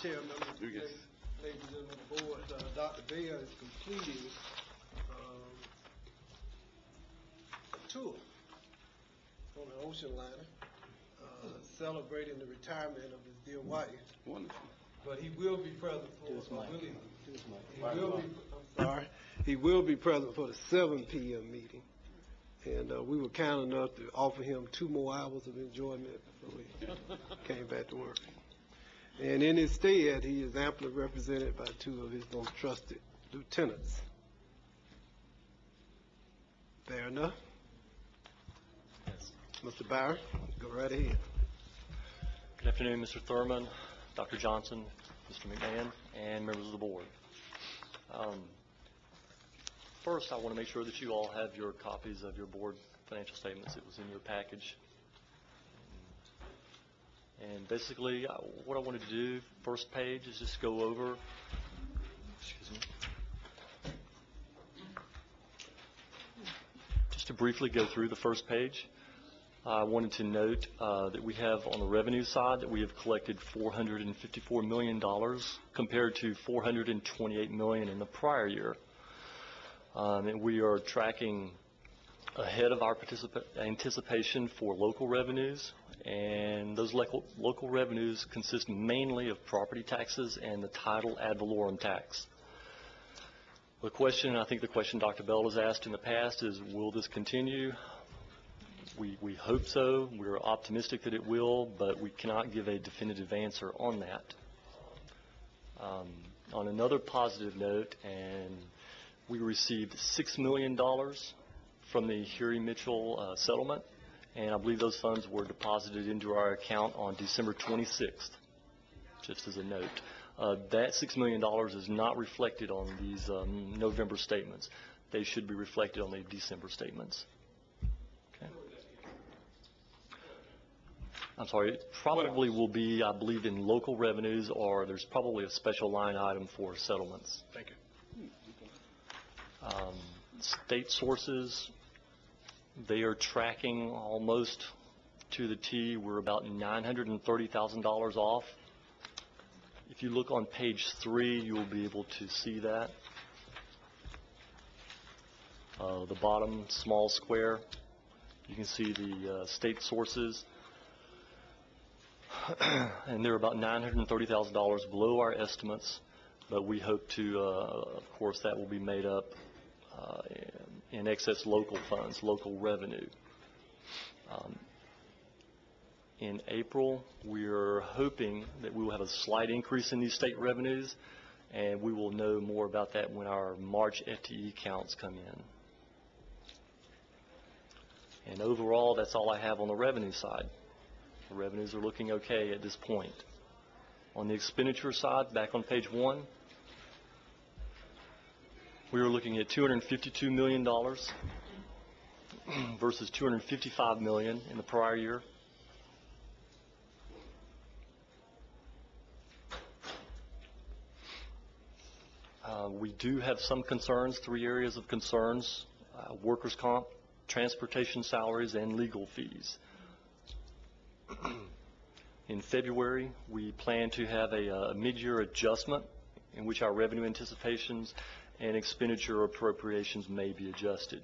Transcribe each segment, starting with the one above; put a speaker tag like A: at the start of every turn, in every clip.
A: Chair, members, ladies and gentlemen of the board, Dr. Bayer is completing a tour on an ocean liner, celebrating the retirement of his dear wife.
B: Wonderful.
A: But he will be present for he will be present for the 7 p.m. meeting. And we were kind enough to offer him 2 more hours of enjoyment before he came back to work. And in his stead, he is amply represented by 2 of his most trusted lieutenants. Fair enough?
C: Yes.
A: Mr. Byron, go right ahead.
C: Good afternoon, Mr. Thurman, Dr. Johnson, Mr. McMahon, and members of the board. First, I want to make sure that you all have your copies of your board financial statements. It was in your package. And basically, what I wanted to do, first page, is just go over, just to briefly go through the first page. I wanted to note that we have on the revenue side that we have collected $454 million compared to $428 million in the prior year. And we are tracking ahead of our anticipation for local revenues, and those local revenues consist mainly of property taxes and the title ad valorem tax. The question, I think the question Dr. Bell has asked in the past is, will this continue? We hope so. We're optimistic that it will, but we cannot give a definitive answer on that. On another positive note, and we received $6 million from the Hury-Mitchell settlement, and I believe those funds were deposited into our account on December 26th, just as a note. That $6 million is not reflected on these November statements. They should be reflected on the December statements. Okay. I'm sorry, it probably will be, I believe, in local revenues, or there's probably a special line item for settlements.
B: Thank you.
C: State sources, they are tracking almost to the T. We're about $930,000 off. If you look on page 3, you will be able to see that. The bottom small square, you can see the state sources. And they're about $930,000 below our estimates, but we hope to, of course, that will be made up in excess local funds, local revenue. In April, we're hoping that we will have a slight increase in these state revenues, and we will know more about that when our March FTE counts come in. And overall, that's all I have on the revenue side. The revenues are looking okay at this point. On the expenditure side, back on page 1, we were looking at $252 million versus $255 million in the prior year. We do have some concerns, 3 areas of concerns: workers' comp, transportation salaries, and legal fees. In February, we plan to have a mid-year adjustment in which our revenue anticipations and expenditure appropriations may be adjusted.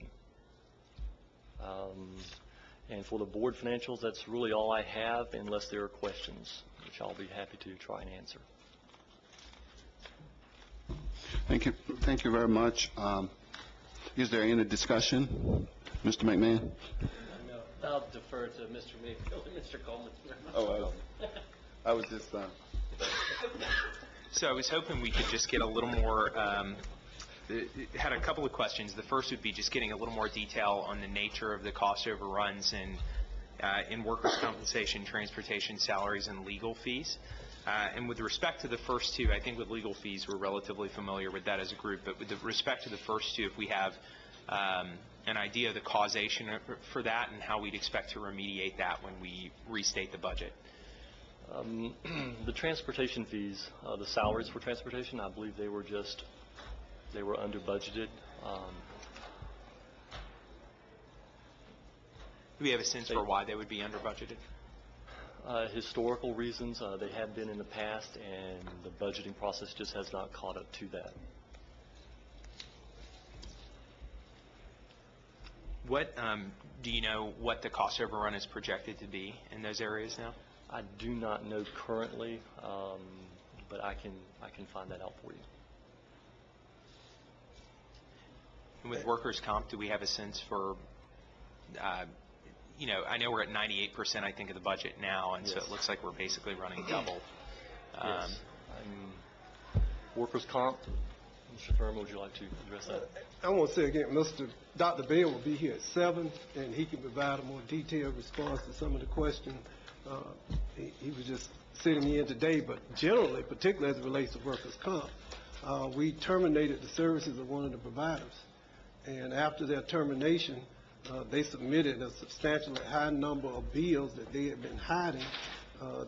C: And for the board financials, that's really all I have, unless there are questions, which I'll be happy to try and answer.
B: Thank you. Thank you very much. Is there any discussion? Mr. McMahon?
D: No, I'll defer to Mr. Mayfield and Mr. Coleman.
B: Oh, I was just...
E: So I was hoping we could just get a little more... had a couple of questions. The first would be just getting a little more detail on the nature of the cost overruns in workers' compensation, transportation, salaries, and legal fees. And with respect to the first 2, I think with legal fees we're relatively familiar with that as a group, but with respect to the first 2, if we have an idea of the causation for that and how we'd expect to remediate that when we restate the budget.
C: The transportation fees, the salaries for transportation, I believe they were under budgeted.
E: Do we have a sense for why they would be under budgeted?
C: Historical reasons, they have been in the past, and the budgeting process just has not caught up to that.
E: What, do you know what the cost overrun is projected to be in those areas now?
C: I do not know currently, but I can find that out for you.
E: And with workers' comp, do we have a sense for, you know, I know we're at 98%, I think, of the budget now, and so
C: Yes.
E: it looks like we're basically running double.
C: Yes. Workers' comp, Mr. Thurman, would you like to address that?
A: I want to say again, Dr. Bell will be here at 7, and he can provide a more detailed response to some of the questions. He was just sitting in today, but generally, particularly as it relates to workers' comp, we terminated the services of one of the providers. And after their termination, they submitted a substantially high number of bills that they had been hiding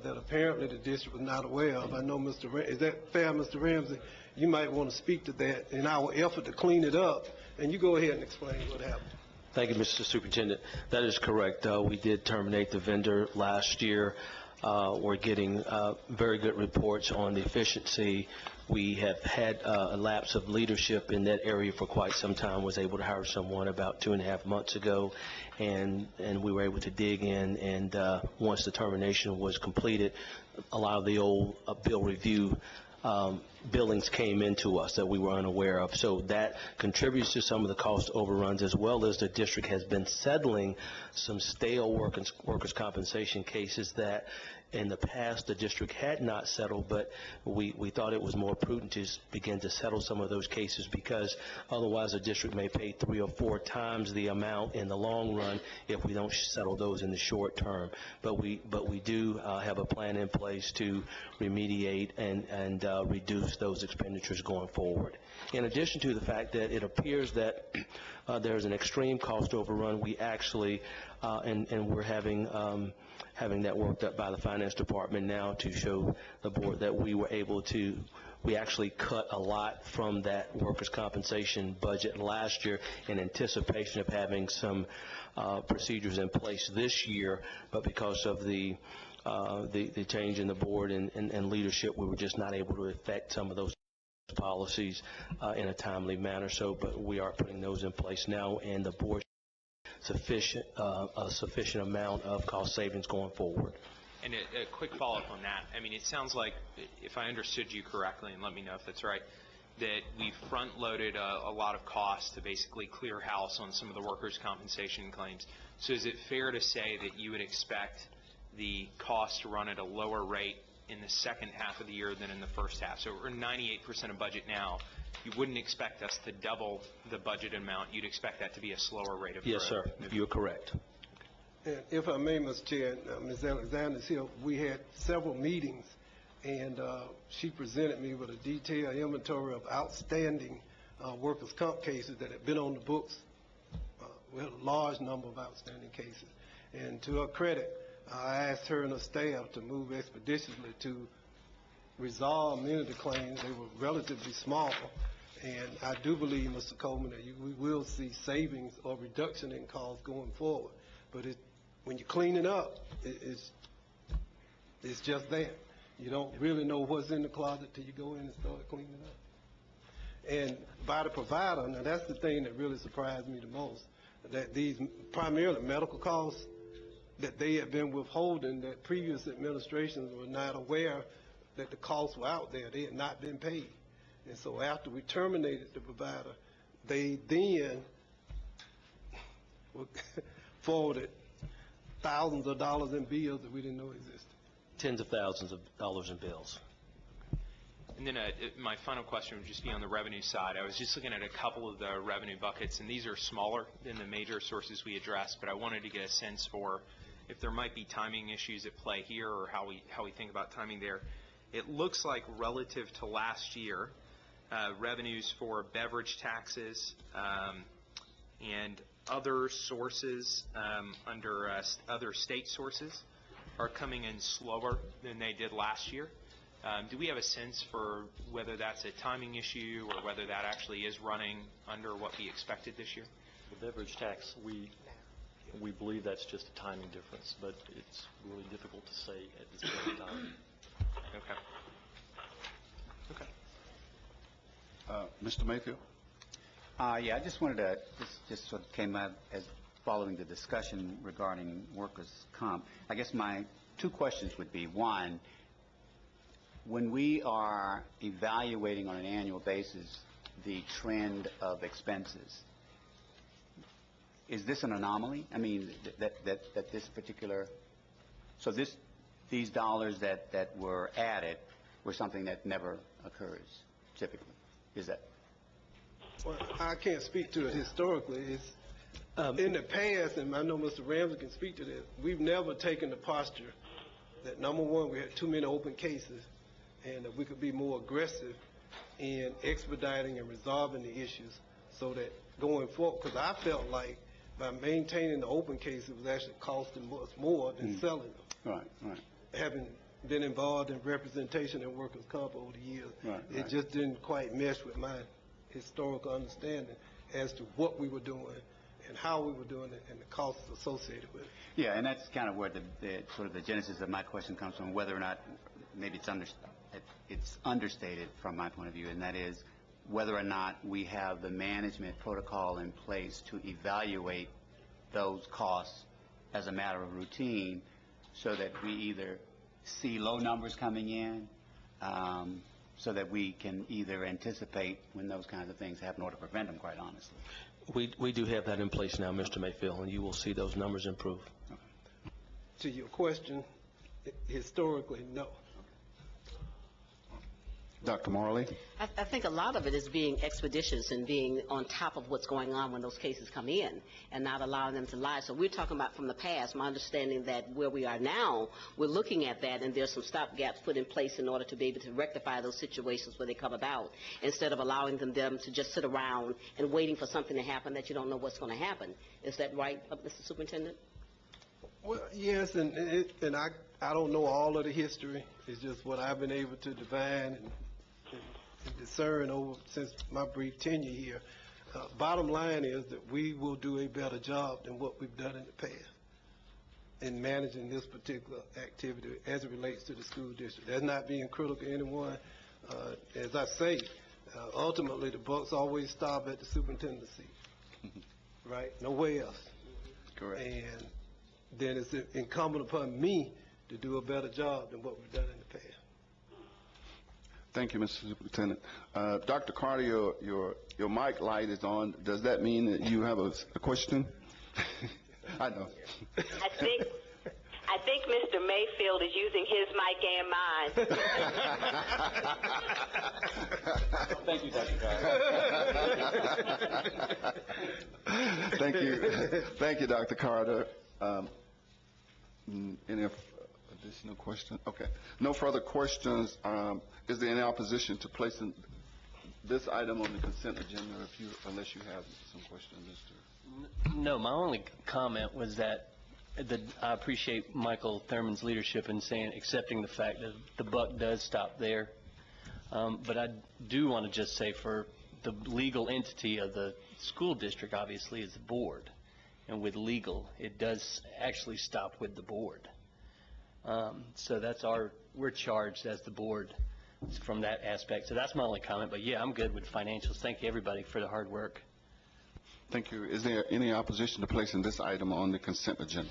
A: that apparently the district was not aware of. I know is that fair, Mr. Ramsey? You might want to speak to that in our effort to clean it up, and you go ahead and explain what happened.
F: Thank you, Mr. Superintendent. That is correct. We did terminate the vendor last year. We're getting very good reports on the efficiency. We have had a lapse of leadership in that area for quite some time. Was able to hire someone about 2.5 months ago, and we were able to dig in, and once the termination was completed, a lot of the old bill review billings came into us that we were unaware of. So that contributes to some of the cost overruns, as well as the district has been settling some stale workers' compensation cases that in the past the district had not settled, but we thought it was more prudent to begin to settle some of those cases, because otherwise the district may pay 3 or 4 times the amount in the long run if we don't settle those in the short term. But we do have a plan in place to remediate and reduce those expenditures going forward. In addition to the fact that it appears that there's an extreme cost overrun, we actually, and we're having that worked up by the finance department now to show the board that we actually cut a lot from that workers' compensation budget last year in anticipation of having some procedures in place this year, but because of the change in the board and leadership, we were just not able to effect some of those policies in a timely manner. But we are putting those in place now, and the board a sufficient amount of cost savings going forward.
E: And a quick follow-up on that. I mean, it sounds like, if I understood you correctly, and let me know if that's right, that we front-loaded a lot of costs to basically clear house on some of the workers' compensation claims. So is it fair to say that you would expect the cost to run at a lower rate in the second half of the year than in the first half? So we're 98% of budget now. You wouldn't expect us to double the budget amount. You'd expect that to be a slower rate of growth.
F: Yes, sir. You're correct.
A: And if I may, Mr. Chair, Ms. Alexander's here, we had several meetings, and she presented me with a detailed inventory of outstanding workers' comp cases that had been on the books. We had a large number of outstanding cases. And to her credit, I asked her and her staff to move expeditiously to resolve many of the claims. They were relatively small, and I do believe, Mr. Coleman, that we will see savings or reduction in costs going forward. But when you clean it up, it's just that. You don't really know what's in the closet till you go in and start cleaning it up. And by the provider, now that's the thing that really surprised me the most, that these primarily medical costs that they had been withholding, that previous administrations were not aware that the costs were out there. They had not been paid. And so after we terminated the provider, they then forwarded thousands of dollars in bills that we didn't know existed.
F: Tens of thousands of dollars in bills.
E: And then my final question would just be on the revenue side. I was just looking at a couple of the revenue buckets, and these are smaller than the major sources we addressed, but I wanted to get a sense for if there might be timing issues at play here, or how we think about timing there. It looks like relative to last year, revenues for beverage taxes and other sources under other state sources are coming in slower than they did last year. Do we have a sense for whether that's a timing issue or whether that actually is running under what we expected this year?
C: The beverage tax, We believe that's just a timing difference, but it's really difficult to say at this point in time.
E: Okay.
B: Mr. Mayfield?
G: Yeah, I just wanted to, just sort of came out as following the discussion regarding workers' comp. I guess my two questions would be, one, when we are evaluating on an annual basis the trend of expenses, is this an anomaly? I mean, that this particular, so these dollars that were added were something that never occurs typically. Is that?
A: Well, I can't speak to it historically. It's in the past, and I know Mr. Ramsey can speak to this, we've never taken the posture that, number one, we had too many open cases, and that we could be more aggressive in expediting and resolving the issues so that going forward, because I felt like by maintaining the open cases, it was actually costing us more than selling them.
G: Right.
A: Having been involved in representation and workers' comp over the years, it just didn't quite mesh with my historical understanding as to what we were doing and how we were doing it and the costs associated with it.
G: Yeah, and that's kind of where the sort of the genesis of my question comes from, whether or not maybe it's understated from my point of view, and that is whether or not we have the management protocol in place to evaluate those costs as a matter of routine so that we either see low numbers coming in so that we can either anticipate when those kinds of things happen or to prevent them, quite honestly.
F: We do have that in place now, Mr. Mayfield, and you will see those numbers improve.
A: To your question, historically, no.
B: Dr. Morley?
H: I think a lot of it is being expeditious and being on top of what's going on when those cases come in and not allowing them to lie. So we're talking about from the past. My understanding that where we are now, we're looking at that, and there's some stopgaps put in place in order to be able to rectify those situations where they come about, instead of allowing them to just sit around and waiting for something to happen that you don't know what's going to happen. Is that right, Mr. Superintendent?
A: Well, yes, and I don't know all of the history. It's just what I've been able to divine and discern over since my brief tenure here. Bottom line is that we will do a better job than what we've done in the past in managing this particular activity as it relates to the school district. That's not being critical of anyone. As I say, ultimately the bucks always stop at the superintendent's seat, right? Nowhere else.
B: Correct.
A: And then it's incumbent upon me to do a better job than what we've done in the past.
B: Thank you, Mr. Superintendent. Dr. Carter, your mic light is on. Does that mean that you have a question? I know.
I: I think Mr. Mayfield is using his mic and mine.
G: Thank you, Dr. Carter.
B: Thank you. Thank you, Dr. Carter. Any additional questions? Okay. No further questions. Is there any opposition to placing this item on the consent agenda unless you have some questions, Mr.?
D: No, my only comment was that I appreciate Michael Thurman's leadership in accepting the fact that the buck does stop there. But I do want to just say, for the legal entity of the school district, obviously, is the board. And with legal, it does actually stop with the board. So that's we're charged as the board from that aspect. So that's my only comment. But yeah, I'm good with financials. Thank you, everybody, for the hard work.
B: Thank you. Is there any opposition to placing this item on the consent agenda?